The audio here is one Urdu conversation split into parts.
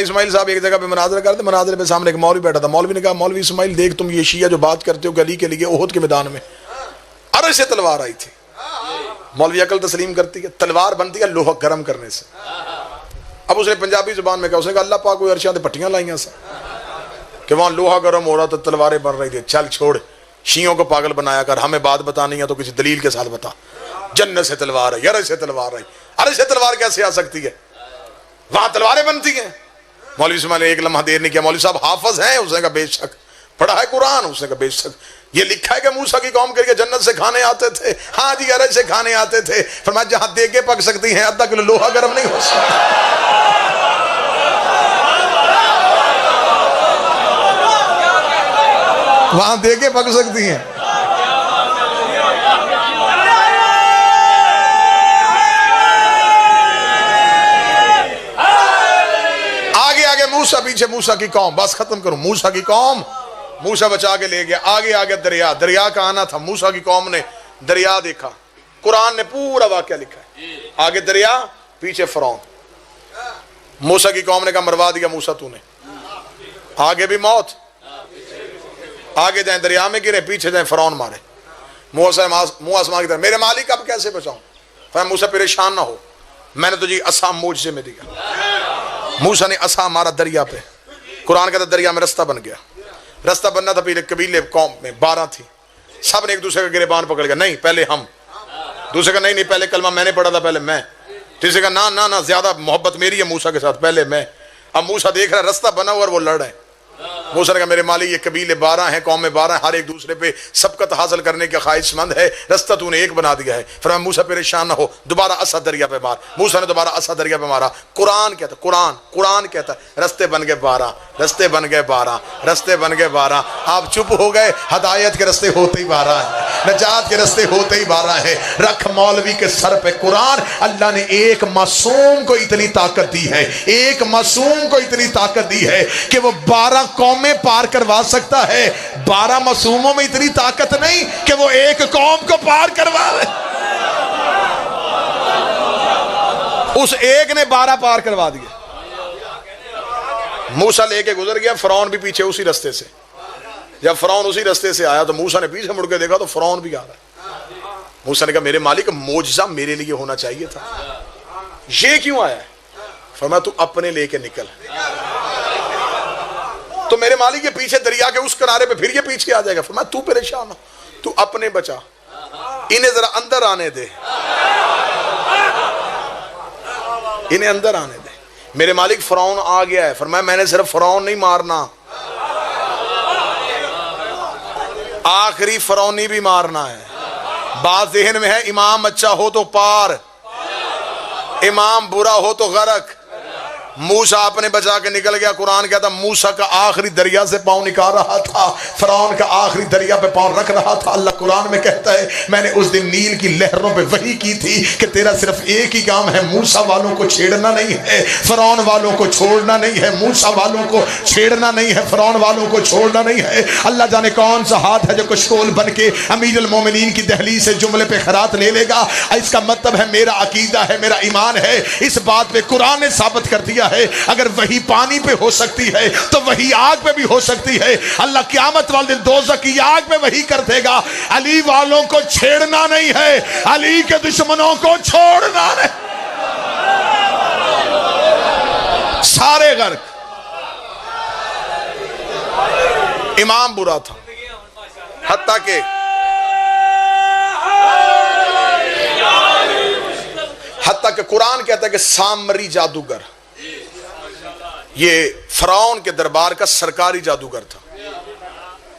اسماعیل صاحب ایک جگہ پہ مناظرہ کرتے، مناظرے پہ سامنے ایک مولوی بیٹھا تھا، مولوی نے کہا مولوی اسماعیل دیکھ تم یہ شیعہ جو بات کرتے ہو کہ علی کے لیے احد کے میدان میں عرش سے تلوار آئی تھی، مولوی عقل تسلیم کرتی ہے، تلوار بنتی ہے لوہا گرم کرنے سے۔ اب اس نے پنجابی زبان میں کہا، اس نے کہا اللہ پاک کوئی عرشاں تے پٹیاں لائیاں سا کہ وہاں لوہا گرم ہو رہا تو تلواریں بن رہی تھی، چل چھوڑ شیعوں کو پاگل بنایا کر، ہمیں بات بتانی ہے تو کسی دلیل کے ساتھ بتا، جنت سے تلوار ہے، عرش سے تلوار ہے، عرش سے تلوار کیسے آ سکتی ہے؟ وہاں تلواریں بنتی ہیں۔ مولوی اسماعیل نے ایک لمحہ دیر نہیں کیا، مولوی صاحب حافظ ہیں؟ اس نے کہا بے شک۔ پڑھا ہے قرآن؟ اس نے کہا بے شک۔ یہ لکھا ہے کہ موسیٰ کی قوم کر کے جنت سے کھانے آتے تھے؟ ہاں جی عرش سے کھانے آتے تھے۔ فرمایا جہاں دیگیں پک سکتی ہیں آدھا کلو لوہا گرم نہیں ہو سکتا۔ وہاں دیگیں پک سکتی ہیں۔ موسیٰ پیچھے موسیٰ کی قوم، بس ختم کروں، موسیٰ کی قوم، موسیٰ بچا کے لے گیا، آگے آگے دریا، دریا کا آنا تھا، موسیٰ کی قوم نے دریا دیکھا، قرآن نے پورا واقعہ لکھا ہے، آگے دریا پیچھے فرعون، موسیٰ کی قوم نے کہا مروا دیا موسیٰ تو نے، آگے بھی موت، آگے جائیں دریا میں گرے، پیچھے جائیں فرعون مارے، منہ آسمان کی طرف، میرے مالک اب کیسے بچاؤں؟ فرمایا موسیٰ پریشان نہ ہو، میں نے تجھے عصا موجزے میں دیا۔ موسیٰ نے عصا مارا دریا پہ، قرآن کہتا دریا میں رستہ بن گیا، رستہ بننا تھا، پہلے قبیلے قوم میں 12 تھی، سب نے ایک دوسرے کا گریبان پکڑ گیا، نہیں پہلے ہم، دوسرے کا نہیں پہلے کلمہ میں نے پڑھا تھا پہلے میں، تیسرے کا نہ زیادہ محبت میری ہے موسیٰ کے ساتھ پہلے میں۔ اب موسیٰ دیکھ رہا رستہ بنا ہوا اور وہ لڑ رہے ہیں، موسیٰ نے کہا میرے مالک یہ قبیلے 12 ہیں، قومیں 12 ہیں، ہر ایک دوسرے پہ سبقت حاصل کرنے کے خواہش مند ہے، رستہ تو نے ایک بنا دیا ہے۔ فرمایا موسیٰ پریشان نہ ہو، دوبارہ عصا دریا پہ مار، موسیٰ نے دوبارہ عصا دریا پہ مارا، قرآن کہتا قرآن کہتا رستے بن گئے 12، رستے بن گئے 12، رستے بن گئے 12۔ آپ چپ ہو گئے، ہدایت کے رستے ہوتے ہی 12 ہیں، نجات کے رستے ہوتے ہی 12 ہیں۔ رکھ مولوی کے سر پہ قرآن، اللہ نے ایک معصوم کو اتنی طاقت دی ہے، ایک معصوم کو اتنی طاقت دی ہے کہ وہ 12 قومیں پار کروا سکتا ہے، 12 معصوموں میں اتنی طاقت نہیں کہ وہ ایک قوم کو پار کروا لے، اس ایک نے 12 پار کروا دیا۔ موسیٰ لے کے گزر گیا، فرعون بھی پیچھے اسی رستے سے، جب فرعون اسی رستے سے آیا تو موسیٰ نے پیچھے مڑ کے دیکھا تو فرعون بھی آ رہا ہے۔ موسیٰ نے کہا میرے مالک معجزہ میرے لیے ہونا چاہیے تھا، یہ کیوں آیا ہے؟ فرمایا تو اپنے لے کے نکل، تو میرے مالک یہ پیچھے دریا کے اس کنارے پہ پھر یہ پیچھے آ جائے گا۔ فرمایا تو پریشان ہو، تو اپنے بچا، انہیں ذرا اندر آنے دے، انہیں اندر آنے دے۔ میرے مالک فرعون آ گیا ہے، فرمایا میں نے صرف فرعون نہیں مارنا، آخری فرعونی بھی مارنا ہے۔ بات ذہن میں ہے، امام اچھا ہو تو پار، امام برا ہو تو غرق۔ موسیٰ اپنے بچا کے نکل گیا، قرآن کہتا موسیٰ کا آخری دریا سے پاؤں نکال رہا تھا، فرعون کا آخری دریا پہ پاؤں رکھ رہا تھا۔ اللہ قرآن میں کہتا ہے میں نے اس دن نیل کی لہروں پہ وحی کی تھی کہ تیرا صرف ایک ہی کام ہے، موسیٰ والوں کو چھیڑنا نہیں ہے، فرعون والوں کو چھوڑنا نہیں ہے، موسیٰ والوں کو چھیڑنا نہیں ہے، فرعون والوں کو چھوڑنا نہیں ہے۔ اللہ جانے کون سا ہاتھ ہے جو کشکول بن کے امیر المومنین کی دہلیز سے جملے پہ خیرات لے لے گا۔ اس کا مطلب ہے میرا عقیدہ ہے، میرا ایمان ہے، اس بات پہ قرآن نے ثابت کر دیا ہے اگر وہی پانی پہ ہو سکتی ہے تو وہی آگ پہ بھی ہو سکتی ہے۔ اللہ قیامت والے دن دوزخ کی آگ پہ وہی کر دے گا۔ علی والوں کو چھیڑنا نہیں ہے، علی کے دشمنوں کو چھوڑنا نہیں، سارے غرق۔ امام برا تھا، حتیٰ کہ قرآن کہتا ہے کہ سامری جادوگر، یہ فرعون کے دربار کا سرکاری جادوگر تھا۔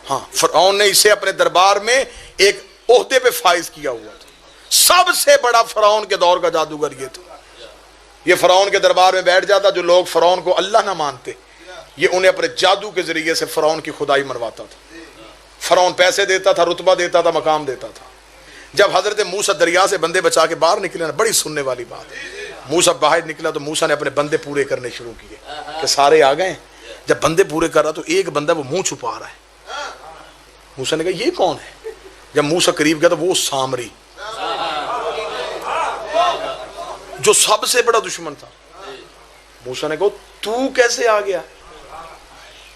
ہاں، فرعون نے اسے اپنے دربار میں ایک عہدے پہ فائز کیا ہوا تھا، سب سے بڑا فرعون کے دور کا جادوگر یہ تھا۔ یہ فرعون کے دربار میں بیٹھ جاتا، جو لوگ فرعون کو اللہ نہ مانتے یہ انہیں اپنے جادو کے ذریعے سے فرعون کی خدائی منواتا تھا۔ فرعون پیسے دیتا تھا، رتبہ دیتا تھا، مقام دیتا تھا۔ جب حضرت موسیٰ دریا سے بندے بچا کے باہر نکلے نا، بڑی سننے والی بات ہے، موسیٰ باہر نکلا تو موسیٰ نے اپنے بندے پورے کرنے شروع کیے کہ سارے آ گئے۔ جب بندے پورے کر رہا تو ایک بندہ وہ منہ چھپا رہا ہے، موسیٰ نے کہا یہ کون ہے؟ جب موسیٰ قریب گیا تو وہ سامری جو سب سے بڑا دشمن تھا، موسیٰ نے کہا تو کیسے آ گیا؟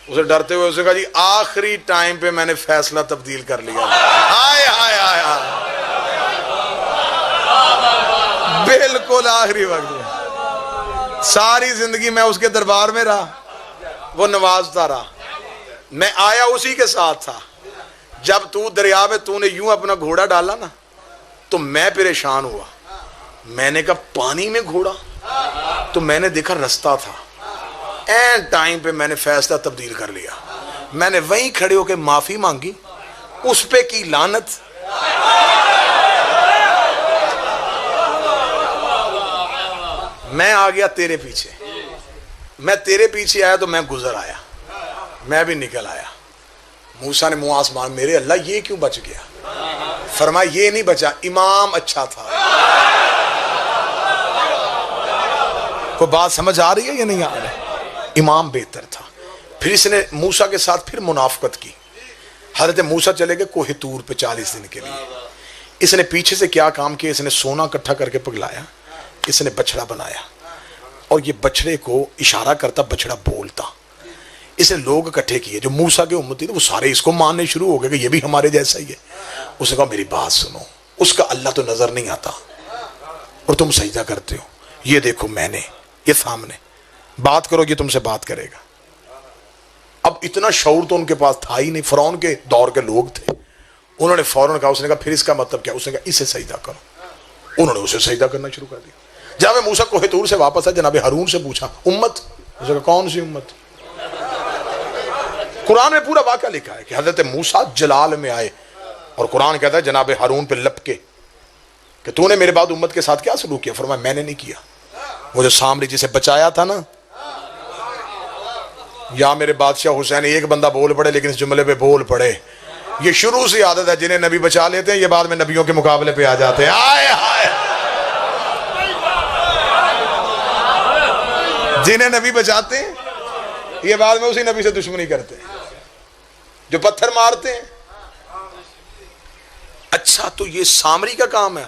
اسے ڈرتے ہوئے اسے کہا جی آخری ٹائم پہ میں نے فیصلہ تبدیل کر لیا. ہائے ہائے ہائے ہائے، بالکل آخری وقت میں. ساری زندگی میں اس کے دربار میں رہا، وہ نوازتا رہا، میں آیا اسی کے ساتھ تھا. جب تو دریا میں تو نے یوں اپنا گھوڑا ڈالا نا تو میں پریشان ہوا. میں نے کہا پانی میں گھوڑا؟ تو میں نے دیکھا رستہ تھا. این ٹائم پہ میں نے فیصلہ تبدیل کر لیا. میں نے وہیں کھڑے ہو کے معافی مانگی، اس پہ کی لعنت. میں آ گیا تیرے پیچھے، میں تیرے پیچھے آیا تو میں گزر آیا، میں بھی نکل آیا. موسیٰ نے منہ آسمان، میرے اللہ یہ کیوں بچ گیا؟ فرمایا یہ نہیں بچا، امام اچھا تھا. کوئی بات سمجھ آ رہی ہے یا نہیں آ رہی؟ امام بہتر تھا. پھر اس نے موسیٰ کے ساتھ پھر منافقت کی. حضرت موسیٰ چلے گئے کوہ طور پہ 40 دن کے لیے. اس نے پیچھے سے کیا کام کیا؟ اس نے سونا اکٹھا کر کے پگلایا، اس نے بچڑا بنایا اور یہ بچڑے کو اشارہ کرتا، بچڑا بولتا. اس نے لوگ اکٹھے کیے جو موسیٰ کے امتی تھے، وہ سارے اس کو ماننے شروع ہو گئے کہ یہ بھی ہمارے جیسا ہی ہے. اس نے کہا میری بات سنو، اس کا اللہ تو نظر نہیں آتا اور تم سجدہ کرتے ہو. یہ دیکھو میں نے، یہ سامنے بات کرو، یہ تم سے بات کرے گا. اب اتنا شعور تو ان کے پاس تھا ہی نہیں. فرعون کے دور کے لوگ تھے، انہوں نے فوراً کہا. اس نے کہا پھر اس کا مطلب کیا؟ اس نے کہا اسے سجدہ کرو. انہوں نے اسے سجدہ کرنا شروع کر دیا. جب موسیٰ کوہ طور سے واپس آئے، جناب ہارون سے پوچھا امت؟ اس نے کہا کون سی امت؟ قرآن میں پورا واقعہ لکھا ہے کہ حضرت موسیٰ جلال میں آئے اور قرآن کہتا ہے جناب ہارون پہ لپکے کہ تو نے میرے بعد امت کے ساتھ کیا سلوک کیا؟ فرمایا میں نے نہیں کیا. وہ جو سامری جسے بچایا تھا نا، یا میرے بادشاہ حسین ایک بندہ بول پڑے لیکن اس جملے پہ بول پڑے. یہ شروع سے عادت ہے، جنہیں نبی بچا لیتے ہیں یہ بعد میں نبیوں کے مقابلے پہ آ جاتے ہیں. آئے آئے، جنہیں نبی بچاتے ہیں یہ بعد میں اسی نبی سے دشمنی کرتے ہیں جو پتھر مارتے ہیں. اچھا تو یہ سامری کا کام ہے؟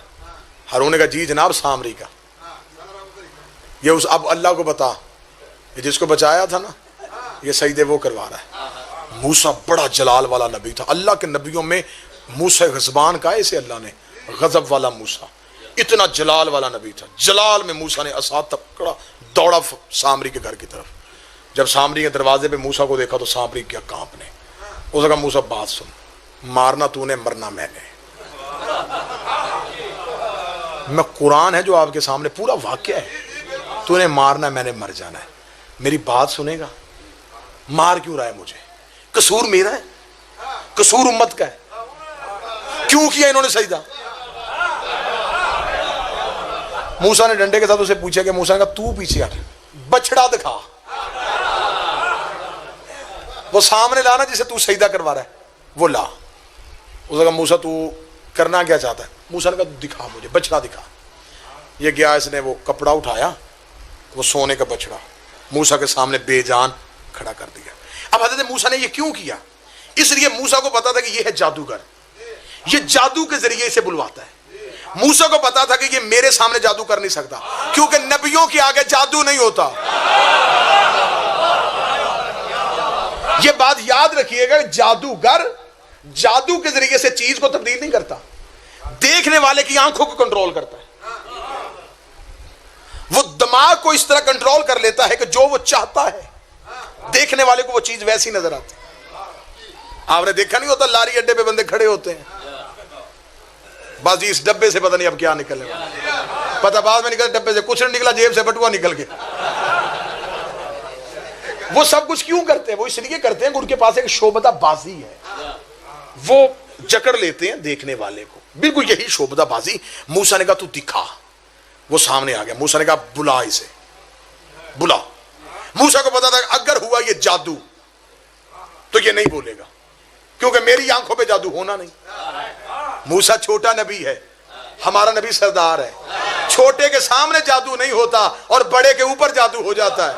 ہارون نے کہا جی جناب سامری کا. یہ اس اب اللہ کو بتا، یہ جس کو بچایا تھا نا یہ سجدے وہ کروا رہا ہے. موسیٰ بڑا جلال والا نبی تھا. اللہ کے نبیوں میں موسیٰ غضبان کا اسے اللہ نے غضب والا موسیٰ، اتنا جلال والا نبی تھا. جلال میں موسیٰ نے عصا پکڑا، دوڑا سامری کے گھر کی طرف. جب سامری کے دروازے پہ موسیٰ کو دیکھا تو سامری کیا کانپنے. اس نے کہا موسیٰ بات سن، مارنا تو نے، مرنا میں نے. میں قرآن ہے جو آپ کے سامنے پورا واقعہ ہے. تو نے مارنا، میں نے مر جانا ہے. میری بات سنے گا؟ مار کیوں رہا ہے مجھے؟ قصور میرا ہے؟ قصور امت کا ہے؟ کیوں کیا انہوں نے سجدہ؟ موسیٰ نے ڈنڈے کے ساتھ اسے پوچھا کہ موسیٰ نے کہا تو پیچھے ہٹ، بچڑا دکھا. وہ سامنے لانا جسے تو سجدہ کروا رہا ہے وہ لا. اس نے کہا موسیٰ تو کرنا کیا چاہتا ہے؟ موسیٰ نے کہا دکھا مجھے، بچڑا دکھا. یہ گیا، اس نے وہ کپڑا اٹھایا، وہ سونے کا بچڑا موسیٰ کے سامنے بے جان کھڑا کر دیا. اب حضرت موسیٰ نے یہ کیوں کیا؟ اس لیے موسیٰ کو پتا تھا کہ یہ ہے جادوگر، یہ جادو کے ذریعے اسے بلواتا ہے. موسیٰ کو پتا تھا کہ یہ میرے سامنے جادو کر نہیں سکتا کیونکہ نبیوں کے آگے جادو نہیں ہوتا. یہ بات یاد رکھیے گا، جادوگر جادو کے ذریعے سے چیز کو تبدیل نہیں کرتا، دیکھنے والے کی آنکھوں کو کنٹرول کرتا ہے. وہ دماغ کو اس طرح کنٹرول کر لیتا ہے کہ جو وہ چاہتا ہے دیکھنے والے کو وہ چیز ویسی نظر آتی. آپ نے دیکھا نہیں ہوتا لاری اڈے پہ بندے کھڑے ہوتے ہیں، بس اس ڈبے سے پتہ نہیں اب کیا نکلنے والا، پتہ بعد میں نکل ڈبے سے کچھ نہیں نکلا، جیب سے بٹوا نکل گیا. وہ سب کچھ کیوں کرتے ہیں؟ وہ اس لیے کرتے ہیں کہ ان کے پاس ایک شعبدہ بازی ہے، وہ جکڑ لیتے ہیں دیکھنے والے کو. بالکل یہی شعبدہ بازی. موسیٰ نے کہا تو دکھا. وہ سامنے آ گیا. موسیٰ نے کہا بلا اسے، بلا. موسیٰ کو پتا تھا کہ اگر ہوا یہ جادو تو یہ نہیں بولے گا کیونکہ میری آنکھوں پہ جادو ہونا نہیں. موسیٰ چھوٹا نبی ہے، ہمارا نبی سردار ہے. چھوٹے کے سامنے جادو نہیں ہوتا اور بڑے کے اوپر جادو ہو جاتا ہے.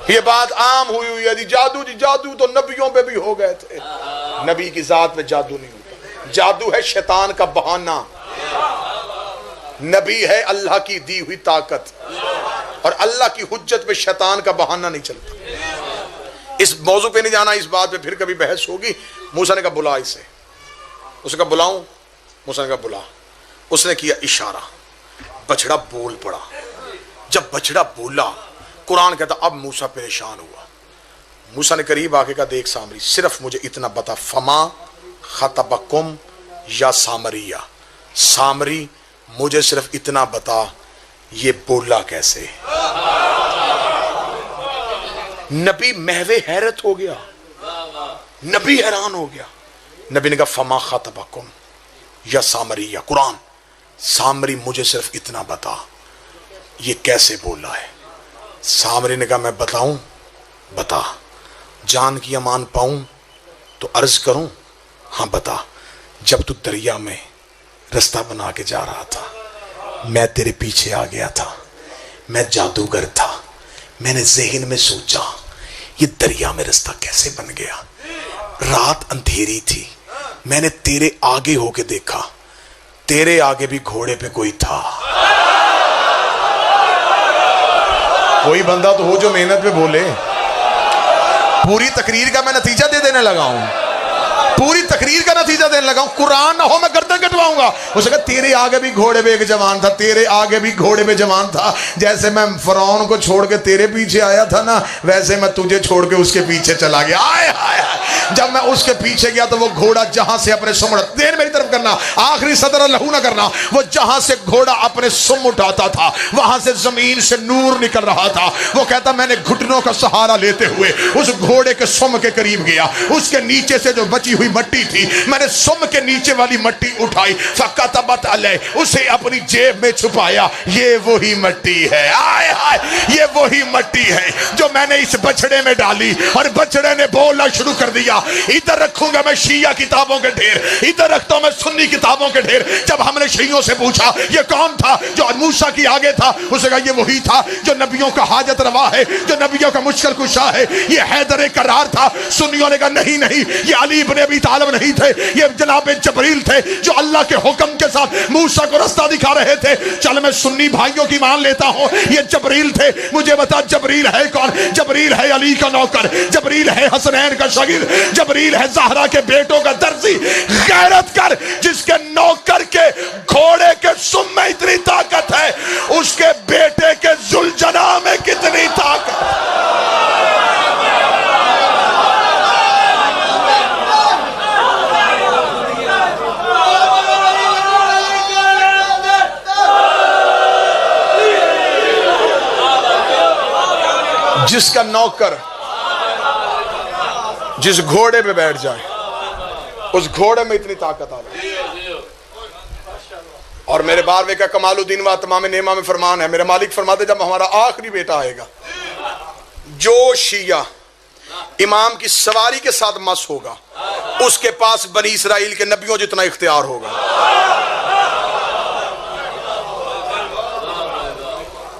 یہ بات عام ہوئی ہے. جادو تو نبیوں پہ بھی ہو گئے تھے، نبی کی ذات میں جادو نہیں ہوتا. جادو ہے شیطان کا بہانہ. نبی ہے اللہ کی دی ہوئی طاقت، اور اللہ کی حجت پہ شیطان کا بہانہ نہیں چلتا۔ اس موضوع پہ نہیں جانا، اس بات پہ پھر کبھی بحث ہوگی۔ موسیٰ نے کہا بلا اسے، اس نے کہا بلاؤں؟ موسیٰ نے کہا بلا۔ اس نے کیا اشارہ، بچڑا بول پڑا۔ جب بچڑا بولا، قرآن کہتا اب موسیٰ پریشان ہوا۔ موسیٰ نے قریب آ کے کہا دیکھ سامری، صرف مجھے اتنا بتا، فما خطبکم یا سامریہ، سامری مجھے صرف اتنا بتا یہ بولا کیسے؟ نبی محو حیرت ہو گیا، نبی حیران ہو گیا۔ نبی نے کہا فما خطبکم یا سامریہ، قرآن، سامری مجھے صرف اتنا بتا یہ کیسے بولا ہے؟ سامری نے کہا میں بتاؤں؟ بتا، جان کی امان پاؤں تو عرض کروں؟ ہاں بتا۔ جب تو دریا میں رستہ بنا کے جا رہا تھا، میں تیرے پیچھے آ گیا تھا، میں جادوگر تھا، میں نے ذہن میں سوچا یہ دریا میں رستہ کیسے بن گیا؟ رات اندھیری تھی، میں نے تیرے آگے ہو کے دیکھا، تیرے آگے بھی گھوڑے پہ کوئی تھا۔ کوئی بندہ تو ہو جو محنت پہ بولے۔ پوری تقریر کا میں نتیجہ دے دینے لگا ہوں، پوری تقریر کا نتیجہ دینے لگا ہوں، قرآن نہ ہو میں گردن کٹواؤں گا۔ اس نے کہا تیرے آگے بھی گھوڑے پہ ایک جوان تھا، تیرے آگے بھی گھوڑے پہ جوان تھا، جیسے میں فرعون کو چھوڑ کے تیرے پیچھے آیا تھا نا، ویسے میں تجھے چھوڑ کے اس کے پیچھے چلا گیا۔ آئے آئے جب میں اس کے پیچھے گیا تو وہ گھوڑا جہاں سے اپنے سم اٹھاتا، دیر میری طرف کرنا، آخری صدر لہو نہ کرنا، وہ جہاں سے گھوڑا اپنے سم اٹھاتا تھا وہاں سے زمین سے نور نکل رہا تھا۔ وہ کہتا میں نے گھٹنوں کا سہارا لیتے ہوئے اس گھوڑے کے سم کے قریب گیا، اس کے نیچے سے جو بچی ہوئی مٹی تھی میں نے سم کے نیچے والی مٹی اٹھائی، فَكَتَبَتْ عَلَيْهِ، اسے اپنی جیب میں چھپایا۔ یہ وہی مٹی ہے، آئے آئے، یہ وہی مٹی ہے جو میں نے اس بچڑے میں ڈالی، اور بچڑے نے بولنا شروع کر دیا۔ ادھر رکھوں گا میں شیعہ کتابوں کے ڈھیر، ادھر رکھتا ہوں میں سنی کتابوں کے ڈھیر۔ جب ہم نے شیعوں سے پوچھا یہ کون تھا جو موسیٰ کی آگے تھا، اس نے کہا یہ وہی تھا جو نبیوں کا حاجت روا ہے، جو نبیوں کا مشکل کشا ہے، یہ حیدر کرار تھا۔ سنیوں نے کہا نہیں نہیں، یہ علی ابن ابی طالب نہیں تھے، یہ جناب جبریل تھے جو اللہ کے حکم کے ساتھ موسیٰ کو رستہ دکھا رہے تھے۔ چل میں سنی بھائیوں کی مان لیتا ہوں، یہ جبریل تھے۔ مجھے بتا جبریل ہے کون؟ جبریل ہے علی کا نوکر، جبریل ہے حسنین کا شاگرد، جبریل ہے زہرا کے بیٹوں کا درزی۔ غیرت کر، جس کے نوکر کے گھوڑے کے سم میں اتنی طاقت ہے، اس کے بیٹے کے ذوالجناح میں کتنی طاقت ہے؟ جس کا نوکر جس گھوڑے پہ بیٹھ جائے اس گھوڑے میں اتنی طاقت آ رہی ہے۔ اور میرے باروے کا کمال الدین و تمام نعمہ میں فرمان ہے، میرے مالک فرماتے جب ہمارا آخری بیٹا آئے گا، جو شیعہ امام کی سواری کے ساتھ مس ہوگا اس کے پاس بنی اسرائیل کے نبیوں جتنا اختیار ہوگا۔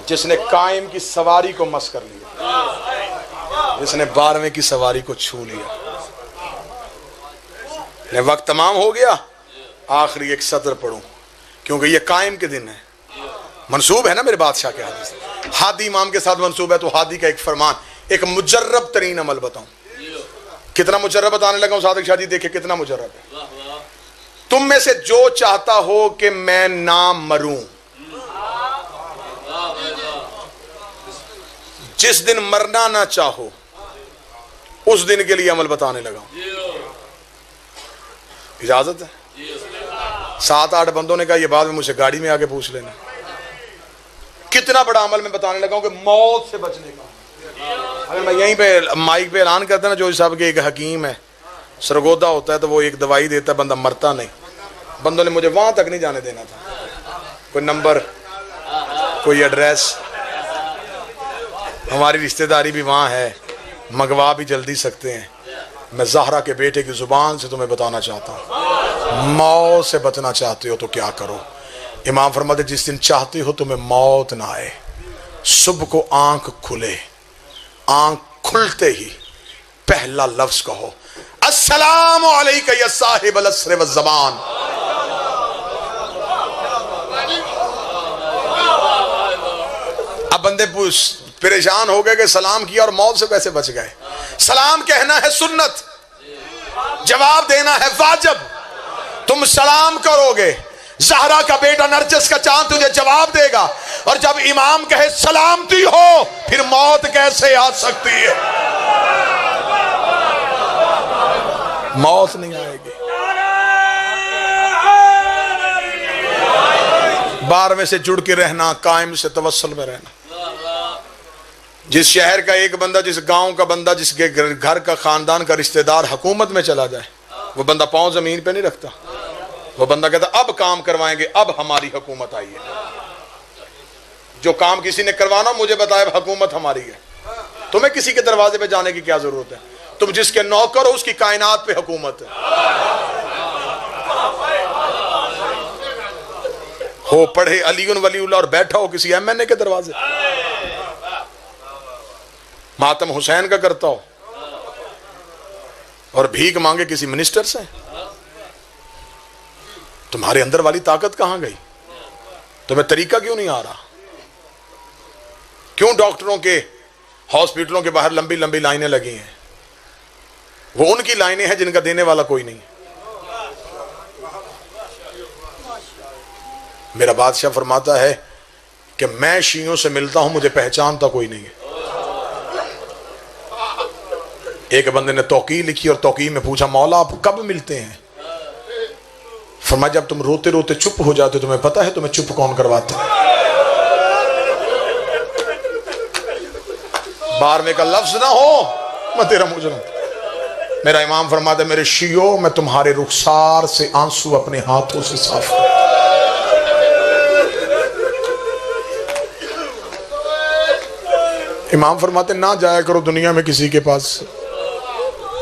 جس نے قائم کی سواری کو مس کر لیا، جس نے 12ویں کی سواری کو چھو لیا۔ وقت تمام ہو گیا، آخری ایک سطر پڑھوں کیونکہ یہ قائم کے دن ہے، منصوب ہے نا میرے بادشاہ کے حدیث، ہادی امام کے ساتھ منصوب ہے، تو ہادی کا ایک فرمان، ایک مجرب ترین عمل بتاؤں۔ کتنا مجرب بتانے لگا ہوں صادق شاہ جی، دیکھیں کتنا مجرب ہے۔ تم میں سے جو چاہتا ہو کہ میں نہ مروں، جس دن مرنا نہ چاہو اس دن کے لیے عمل بتانے لگا ہوں۔ اجازت ہے؟ 7-8 بندوں نے کہا یہ بعد میں مجھ سے گاڑی میں آگے پوچھ لینا۔ کتنا بڑا عمل میں بتانے لگا ہوں کہ موت سے بچنے کا۔ اگر میں یہیں پہ مائک پہ اعلان کرتا نا، جو صاحب کے ایک حکیم ہے، سرگودا ہوتا ہے تو وہ ایک دوائی دیتا ہے، بندہ مرتا نہیں۔ بندوں نے مجھے وہاں تک نہیں جانے دینا تھا، کوئی نمبر کوئی ایڈریس، ہماری رشتہ داری بھی وہاں ہے، منگوا بھی جلدی سکتے ہیں۔ میں زہرا کے بیٹے کی زبان سے تمہیں بتانا چاہتا ہوں، موت سے بچنا چاہتے ہو تو کیا کرو۔ امام فرماتے جس دن چاہتے ہو تمہیں موت نہ آئے، صبح کو آنکھ کھلے، آنکھ کھلتے ہی پہلا لفظ کہو السلام علیکہ یا صاحب العصر والزمان۔ بندے پریشان ہو گئے کہ سلام کیا اور موت سے کیسے بچ گئے. سلام کہنا ہے سنت، جواب دینا ہے واجب. تم سلام کرو گے، زہرا کا بیٹا نرجس کا چاند تجھے جواب دے گا. اور جب امام کہے سلامتی ہو، پھر موت کیسے آ سکتی ہے؟ موت نہیں آئے گی. 12 سے جڑ کے رہنا، قائم سے توسل میں رہنا. جس شہر کا ایک بندہ، جس گاؤں کا بندہ، جس کے گھر کا خاندان کا رشتہ دار حکومت میں چلا جائے، وہ بندہ پاؤں زمین پہ نہیں رکھتا. وہ بندہ کہتا اب کام کروائیں گے، اب ہماری حکومت آئی ہے. جو کام کسی نے کروانا مجھے بتایا حکومت ہماری ہے. تمہیں کسی کے دروازے پہ جانے کی کیا ضرورت ہے؟ تم جس کے نوکر ہو اس کی کائنات پہ حکومت ہے. ہو پڑھے علی ولی اللہ اور بیٹھا ہو کسی ایم این اے کے دروازے، ماتم حسین کا کرتا ہو اور بھیک مانگے کسی منسٹر سے. تمہارے اندر والی طاقت کہاں گئی؟ تمہیں طریقہ کیوں نہیں آ رہا؟ کیوں ڈاکٹروں کے ہاسپٹلوں کے باہر لمبی لمبی لائنیں لگی ہیں؟ وہ ان کی لائنیں ہیں جن کا دینے والا کوئی نہیں. میرا بادشاہ فرماتا ہے کہ میں شیعوں سے ملتا ہوں، مجھے پہچانتا کوئی نہیں ہے. ایک بندے نے توقیع لکھی اور توقیع میں پوچھا مولا آپ کب ملتے ہیں؟ فرمایا جب تم روتے روتے چپ ہو جاتے تمہیں پتا ہے تمہیں چپ کون کرواتا ہے؟ 12ویں کا لفظ نہ ہو میں تیرا مجرم. میرا امام فرماتا ہے میرے شیعوں میں تمہارے رخسار سے آنسو اپنے ہاتھوں سے صاف کرو. امام فرماتے نہ جایا کرو دنیا میں کسی کے پاس،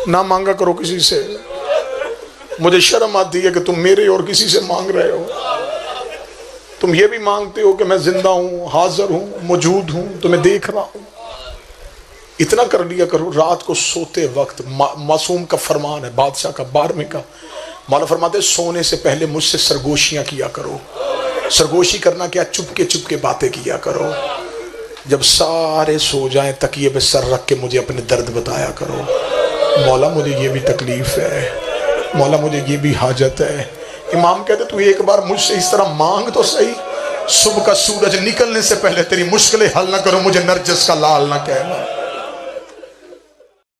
نہ مانگا کرو کسی سے. مجھے شرم آتی ہے کہ تم میرے اور کسی سے مانگ رہے ہو. تم یہ بھی مانگتے ہو کہ میں زندہ ہوں، حاضر ہوں، موجود ہوں، تمہیں دیکھ رہا ہوں. اتنا کر لیا کرو. رات کو سوتے وقت معصوم کا فرمان ہے، بادشاہ کا 12ویں کا، مولا فرماتے سونے سے پہلے مجھ سے سرگوشیاں کیا کرو. سرگوشی کرنا کیا؟ چپ کے باتیں کیا کرو. جب سارے سو جائیں تکیے پہ سر رکھ کے مجھے اپنے درد بتایا کرو. مولا مجھے یہ بھی تکلیف ہے، مولا مجھے یہ بھی حاجت ہے. امام کہتے تو ایک بار مجھ سے اس طرح مانگ تو صحیح. صبح کا سورج نکلنے سے پہلے تیری مشکلیں حل نہ کرو، مجھے نرجس کا لال نہ کہنا.